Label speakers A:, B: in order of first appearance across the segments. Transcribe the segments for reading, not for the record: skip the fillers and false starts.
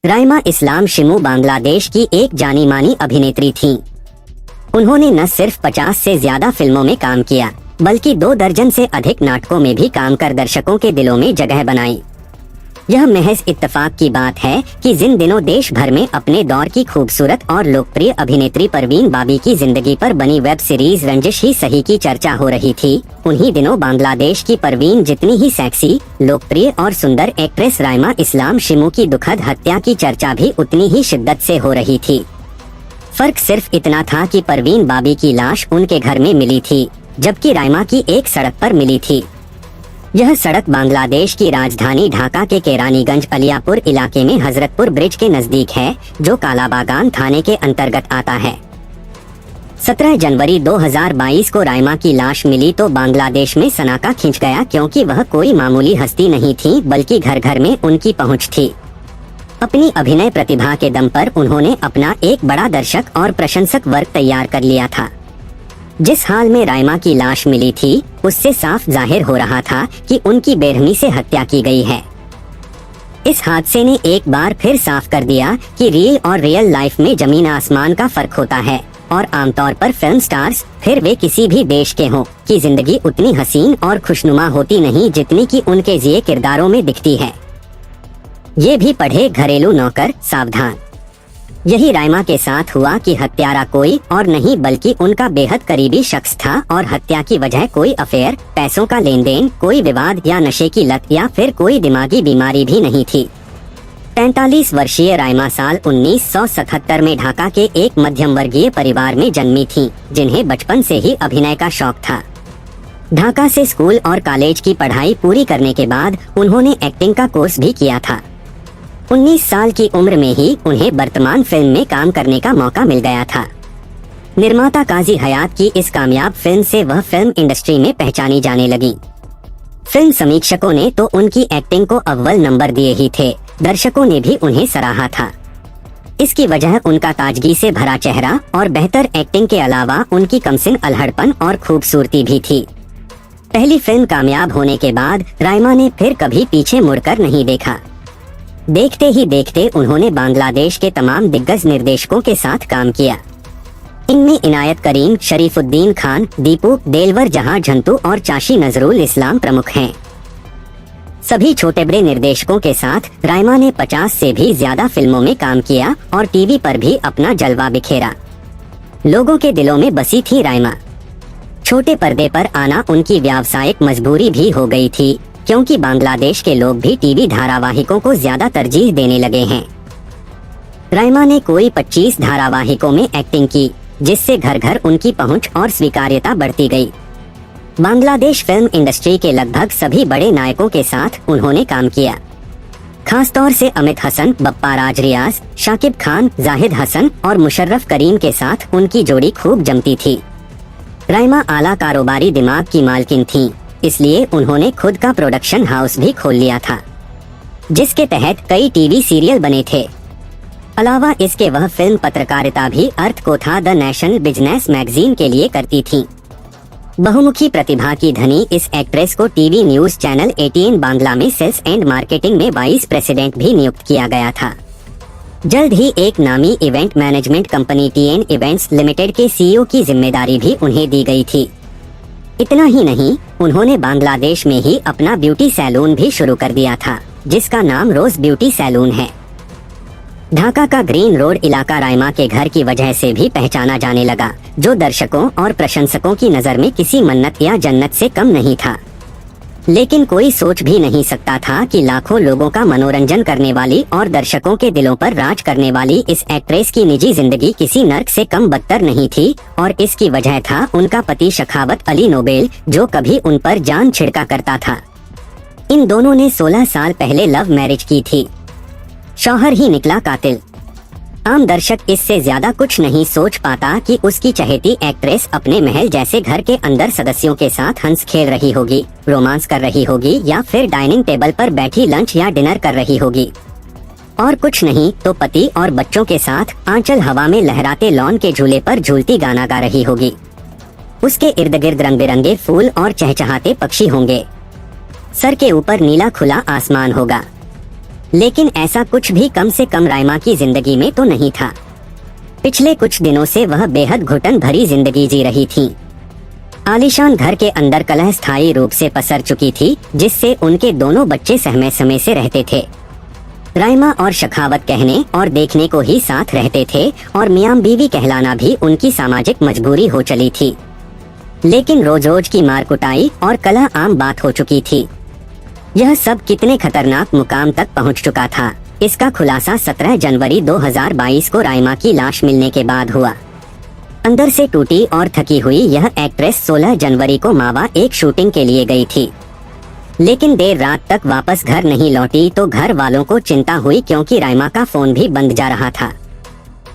A: राइमा इस्लाम शिमू बांग्लादेश की एक जानी मानी अभिनेत्री थीं। उन्होंने न सिर्फ 50 से ज्यादा फिल्मों में काम किया बल्कि 2 दर्जन से अधिक नाटकों में भी काम कर दर्शकों के दिलों में जगह बनाई। यह महज इत्तेफाक की बात है कि जिन दिनों देश भर में अपने दौर की खूबसूरत और लोकप्रिय अभिनेत्री परवीन बाबी की जिंदगी पर बनी वेब सीरीज रंजिश ही सही की चर्चा हो रही थी, उन्हीं दिनों बांग्लादेश की परवीन जितनी ही सेक्सी, लोकप्रिय और सुंदर एक्ट्रेस राइमा इस्लाम शिमू की दुखद हत्या की चर्चा भी उतनी ही शिद्दत से हो रही थी। फर्क सिर्फ इतना था कि परवीन बाबी की लाश उनके घर में मिली थी, जबकि राइमा की एक सड़क पर मिली थी। यह सड़क बांग्लादेश की राजधानी ढाका के केरानीगंज अलियापुर इलाके में हजरतपुर ब्रिज के नजदीक है, जो कालाबागान थाने के अंतर्गत आता है। 17 जनवरी 2022 को राइमा की लाश मिली तो बांग्लादेश में सनाका खिंच गया, क्योंकि वह कोई मामूली हस्ती नहीं थी बल्कि घर घर में उनकी पहुंच थी। अपनी अभिनय प्रतिभा के दम पर उन्होंने अपना एक बड़ा दर्शक और प्रशंसक वर्ग तैयार कर लिया था। जिस हाल में राइमा की लाश मिली थी उससे साफ जाहिर हो रहा था कि उनकी बेरहमी से हत्या की गई है। इस हादसे ने एक बार फिर साफ कर दिया कि रियल लाइफ में जमीन आसमान का फर्क होता है और आमतौर पर फिल्म स्टार्स, फिर वे किसी भी देश के हों, की जिंदगी उतनी हसीन और खुशनुमा होती नहीं जितनी कि उनके जिए किरदारों में दिखती है। ये भी पढ़े घरेलू नौकर सावधान। यही राइमा के साथ हुआ कि हत्यारा कोई और नहीं बल्कि उनका बेहद करीबी शख्स था और हत्या की वजह कोई अफेयर, पैसों का लेन देन, कोई विवाद या नशे की लत या फिर कोई दिमागी बीमारी भी नहीं थी। 43 वर्षीय राइमा साल 1977 में ढाका के एक मध्यम वर्गीय परिवार में जन्मी थीं, जिन्हें बचपन से ही अभिनय का शौक था। ढाका से स्कूल और कॉलेज की पढ़ाई पूरी करने के बाद उन्होंने एक्टिंग का कोर्स भी किया था। 19 साल की उम्र में ही उन्हें वर्तमान फिल्म में काम करने का मौका मिल गया था। निर्माता काजी हयात की इस कामयाब फिल्म से वह फिल्म इंडस्ट्री में पहचानी जाने लगी। फिल्म समीक्षकों ने तो उनकी एक्टिंग को अव्वल नंबर दिए ही थे, दर्शकों ने भी उन्हें सराहा था। इसकी वजह उनका ताजगी से भरा चेहरा और बेहतर एक्टिंग के अलावा उनकी कमसिन अल्हड़पन और खूबसूरती भी थी। पहली फिल्म कामयाब होने के बाद राइमा ने फिर कभी पीछे मुड़कर नहीं देखा। देखते ही देखते उन्होंने बांग्लादेश के तमाम दिग्गज निर्देशकों के साथ काम किया। इनमें इनायत करीम, शरीफुद्दीन खान, दीपू, देलवर जहां झंतू और चाशी नजरुल इस्लाम प्रमुख हैं। सभी छोटे बड़े निर्देशकों के साथ राइमा ने 50 से भी ज्यादा फिल्मों में काम किया और टीवी पर भी अपना जलवा बिखेरा। लोगों के दिलों में बसी थी राइमा। छोटे पर्दे पर आना उनकी व्यावसायिक मजबूरी भी हो गई थी, क्योंकि बांग्लादेश के लोग भी टीवी धारावाहिकों को ज्यादा तरजीह देने लगे हैं। राइमा ने कोई 25 धारावाहिकों में एक्टिंग की, जिससे घर घर उनकी पहुंच और स्वीकार्यता बढ़ती गई। बांग्लादेश फिल्म इंडस्ट्री के लगभग सभी बड़े नायकों के साथ उन्होंने काम किया। खासतौर से अमित हसन, बप्पा राज रियाज, शाकिब खान, जाहिद हसन और मुशर्रफ करीम के साथ उनकी जोड़ी खूब जमती थी। राइमा आला कारोबारी दिमाग की मालकिन थीं, इसलिए उन्होंने खुद का प्रोडक्शन हाउस भी खोल लिया था, जिसके तहत कई टीवी सीरियल बने थे। अलावा इसके वह फिल्म पत्रकारिता भी अर्थ को था द नेशनल बिजनेस मैगजीन के लिए करती थीं। बहुमुखी प्रतिभा की धनी इस एक्ट्रेस को टीवी न्यूज चैनल 18 बांग्ला में सेल्स एंड मार्केटिंग में वाइस प्रेसिडेंट भी नियुक्त किया गया था। जल्द ही एक नामी event management company TN events limited के CEO की जिम्मेदारी भी उन्हें दी गई थी। इतना ही नहीं, उन्होंने बांग्लादेश में ही अपना ब्यूटी सैलून भी शुरू कर दिया था, जिसका नाम रोज ब्यूटी सैलून है। ढाका का ग्रीन रोड इलाका राइमा के घर की वजह से भी पहचाना जाने लगा, जो दर्शकों और प्रशंसकों की नजर में किसी मन्नत या जन्नत से कम नहीं था। लेकिन कोई सोच भी नहीं सकता था कि लाखों लोगों का मनोरंजन करने वाली और दर्शकों के दिलों पर राज करने वाली इस एक्ट्रेस की निजी जिंदगी किसी नर्क से कम बदतर नहीं थी, और इसकी वजह था उनका पति शखावत अली नोबेल, जो कभी उन पर जान छिड़का करता था। इन दोनों ने 16 साल पहले लव मैरिज की थी। शौहर ही निकला कातिल। आम दर्शक इससे ज्यादा कुछ नहीं सोच पाता कि उसकी चहेती एक्ट्रेस अपने महल जैसे घर के अंदर सदस्यों के साथ हंस खेल रही होगी, रोमांस कर रही होगी या फिर डाइनिंग टेबल पर बैठी लंच या डिनर कर रही होगी। और कुछ नहीं तो पति और बच्चों के साथ आंचल हवा में लहराते लॉन के झूले पर झूलती गाना गा रही होगी। उसके इर्द गिर्द रंग बिरंगे फूल और चहचहाते पक्षी होंगे। सर के ऊपर नीला खुला आसमान होगा। लेकिन ऐसा कुछ भी कम से कम राइमा की जिंदगी में तो नहीं था। पिछले कुछ दिनों से वह बेहद घुटन भरी जिंदगी जी रही थी। आलीशान घर के अंदर कलह स्थायी रूप से पसर चुकी थी, जिससे उनके दोनों बच्चे सहमे समय से रहते थे। राइमा और शखावत कहने और देखने को ही साथ रहते थे और मियां बीवी कहलाना भी उनकी सामाजिक मजबूरी हो चली थी। लेकिन रोज रोज की मार कुटाई और कलह आम बात हो चुकी थी। यह सब कितने खतरनाक मुकाम तक पहुंच चुका था, इसका खुलासा 17 जनवरी 2022 को राइमा की लाश मिलने के बाद हुआ। अंदर से टूटी और थकी हुई यह एक्ट्रेस 16 जनवरी को मावा एक शूटिंग के लिए गई थी, लेकिन देर रात तक वापस घर नहीं लौटी तो घर वालों को चिंता हुई, क्योंकि राइमा का फोन भी बंद जा रहा था।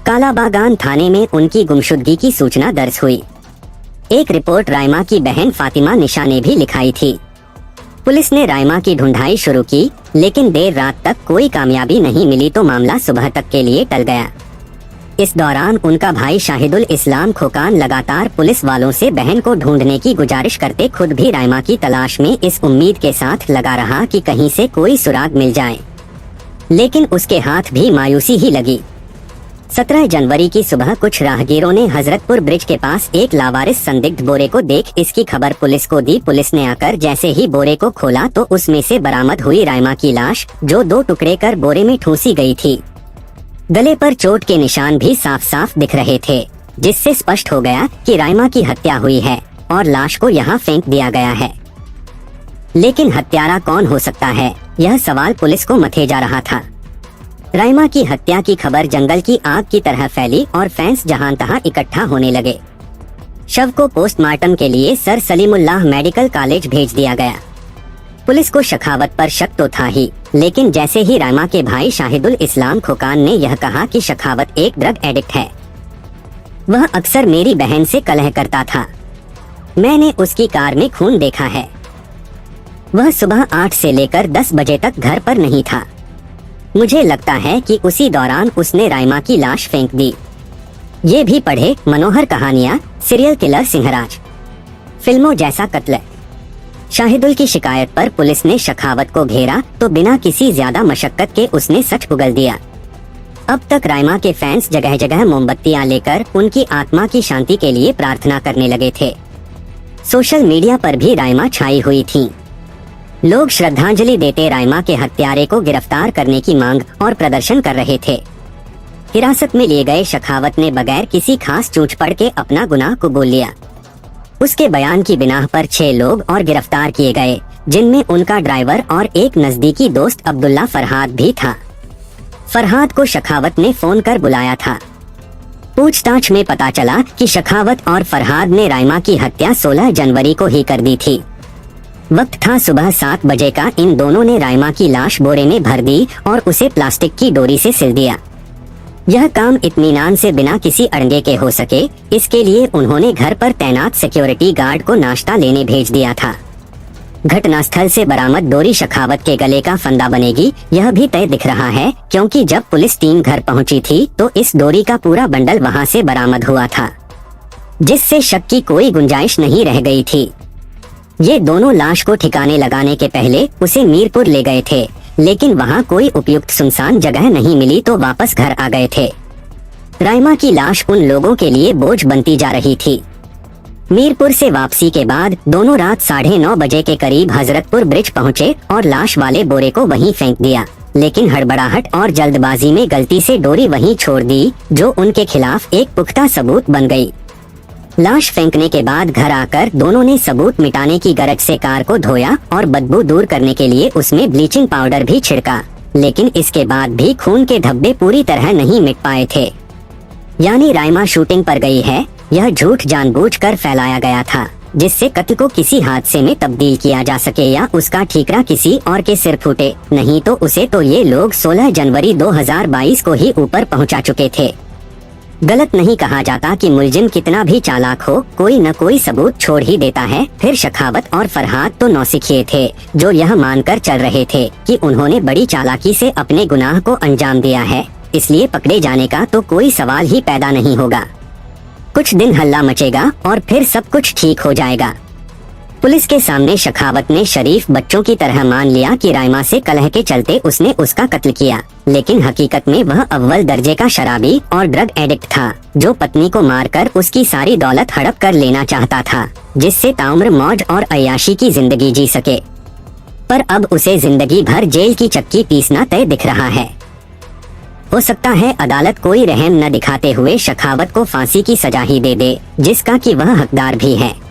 A: कालाबागान थाने में उनकी गुमशुदगी की सूचना दर्ज हुई। एक रिपोर्ट राइमा की बहन फातिमा निशा ने भी लिखाई थी। पुलिस ने राइमा की ढूंढाई शुरू की, लेकिन देर रात तक कोई कामयाबी नहीं मिली तो मामला सुबह तक के लिए टल गया। इस दौरान उनका भाई शाहिदुल इस्लाम खोकान लगातार पुलिस वालों से बहन को ढूंढने की गुजारिश करते खुद भी राइमा की तलाश में इस उम्मीद के साथ लगा रहा कि कहीं से कोई सुराग मिल जाए, लेकिन उसके हाथ भी मायूसी ही लगी। 17 जनवरी की सुबह कुछ राहगीरों ने हजरतपुर ब्रिज के पास एक लावारिस संदिग्ध बोरे को देख इसकी खबर पुलिस को दी। पुलिस ने आकर जैसे ही बोरे को खोला तो उसमें से बरामद हुई राइमा की लाश, जो 2 टुकड़े कर बोरे में ठूसी गई थी। गले पर चोट के निशान भी साफ साफ दिख रहे थे, जिससे स्पष्ट हो गया कि राइमा की हत्या हुई है और लाश को यहाँ फेंक दिया गया है। लेकिन हत्यारा कौन हो सकता है, यह सवाल पुलिस को मथे जा रहा था। राइमा की हत्या की खबर जंगल की आग की तरह फैली और फैंस जहां तहां इकट्ठा होने लगे। शव को पोस्टमार्टम के लिए सर सलीमुल्लाह मेडिकल कॉलेज भेज दिया गया। पुलिस को शखावत पर शक तो था ही, लेकिन जैसे ही राइमा के भाई शाहिदुल इस्लाम खोकान ने यह कहा कि शखावत एक ड्रग एडिक्ट है, वह अक्सर मेरी बहन से कलह करता था, मैंने उसकी कार में खून देखा है, वह सुबह 8 से लेकर 10 बजे तक घर पर नहीं था, मुझे लगता है कि उसी दौरान उसने राइमा की लाश फेंक दी। ये भी पढ़े मनोहर कहानियां, सीरियल किलर सिंहराज, फिल्मों जैसा कत्ल। शाहिदुल की शिकायत पर पुलिस ने शखावत को घेरा तो बिना किसी ज्यादा मशक्कत के उसने सच उगल दिया। अब तक राइमा के फैंस जगह जगह मोमबत्तियां लेकर उनकी आत्मा की शांति के लिए प्रार्थना करने लगे थे। सोशल मीडिया पर भी राइमा छाई हुई थी। लोग श्रद्धांजलि देते राइमा के हत्यारे को गिरफ्तार करने की मांग और प्रदर्शन कर रहे थे। हिरासत में लिए गए शखावत ने बगैर किसी खास चूट पड़ के अपना गुनाह कबूल लिया। उसके बयान की बिनाह पर 6 लोग और गिरफ्तार किए गए, जिनमें उनका ड्राइवर और एक नजदीकी दोस्त अब्दुल्ला फरहाद भी था। फरहाद को शखावत ने फोन कर बुलाया था। पूछताछ में पता चला कि शखावत और फरहाद ने राइमा की हत्या 16 जनवरी को ही कर दी थी। वक्त था सुबह 7 बजे का। इन दोनों ने राइमा की लाश बोरे में भर दी और उसे प्लास्टिक की डोरी से सिल दिया। यह काम इत्मीनान से बिना किसी अड़ंगे के हो सके, इसके लिए उन्होंने घर पर तैनात सिक्योरिटी गार्ड को नाश्ता लेने भेज दिया था। घटनास्थल से बरामद डोरी शखावत के गले का फंदा बनेगी, यह भी तय दिख रहा है, क्योंकि जब पुलिस टीम घर पहुंची थी तो इस डोरी का पूरा बंडल वहां से बरामद हुआ था, जिससे शक की कोई गुंजाइश नहीं रह गई थी। ये दोनों लाश को ठिकाने लगाने के पहले उसे मीरपुर ले गए थे, लेकिन वहाँ कोई उपयुक्त सुनसान जगह नहीं मिली तो वापस घर आ गए थे। राइमा की लाश उन लोगों के लिए बोझ बनती जा रही थी। मीरपुर से वापसी के बाद दोनों रात 9:30 बजे के करीब हजरतपुर ब्रिज पहुँचे और लाश वाले बोरे को वहीं फेंक दिया, लेकिन हड़बड़ाहट और जल्दबाजी में गलती से डोरी वहीं छोड़ दी, जो उनके खिलाफ एक पुख्ता सबूत बन गई। लाश फेंकने के बाद घर आकर दोनों ने सबूत मिटाने की गरज से कार को धोया और बदबू दूर करने के लिए उसमें ब्लीचिंग पाउडर भी छिड़का, लेकिन इसके बाद भी खून के धब्बे पूरी तरह नहीं मिट पाए थे। यानी राइमा शूटिंग पर गई है, यह झूठ जानबूझकर फैलाया गया था, जिससे कत्ल को किसी हादसे में तब्दील किया जा सके या उसका ठीकरा किसी और के सिर फूटे, नहीं तो उसे तो ये लोग 16 जनवरी 2022 को ही ऊपर पहुंचा चुके थे। गलत नहीं कहा जाता कि मुलजिम कितना भी चालाक हो, कोई न कोई सबूत छोड़ ही देता है। फिर शखावत और फरहाद तो नौसिखिए थे, जो यह मानकर चल रहे थे कि उन्होंने बड़ी चालाकी से अपने गुनाह को अंजाम दिया है, इसलिए पकड़े जाने का तो कोई सवाल ही पैदा नहीं होगा। कुछ दिन हल्ला मचेगा और फिर सब कुछ ठीक हो जाएगा। पुलिस के सामने शखावत ने शरीफ बच्चों की तरह मान लिया कि राइमा से कलह के चलते उसने उसका कत्ल किया, लेकिन हकीकत में वह अव्वल दर्जे का शराबी और ड्रग एडिक्ट था, जो पत्नी को मारकर उसकी सारी दौलत हड़प कर लेना चाहता था, जिससे ताउम्र मौज और अय्याशी की जिंदगी जी सके। पर अब उसे जिंदगी भर जेल की चक्की पीसना तय दिख रहा है। हो सकता है अदालत कोई रहम न दिखाते हुए शखावत को फांसी की सजा ही दे दे, जिसका कि वह हकदार भी है।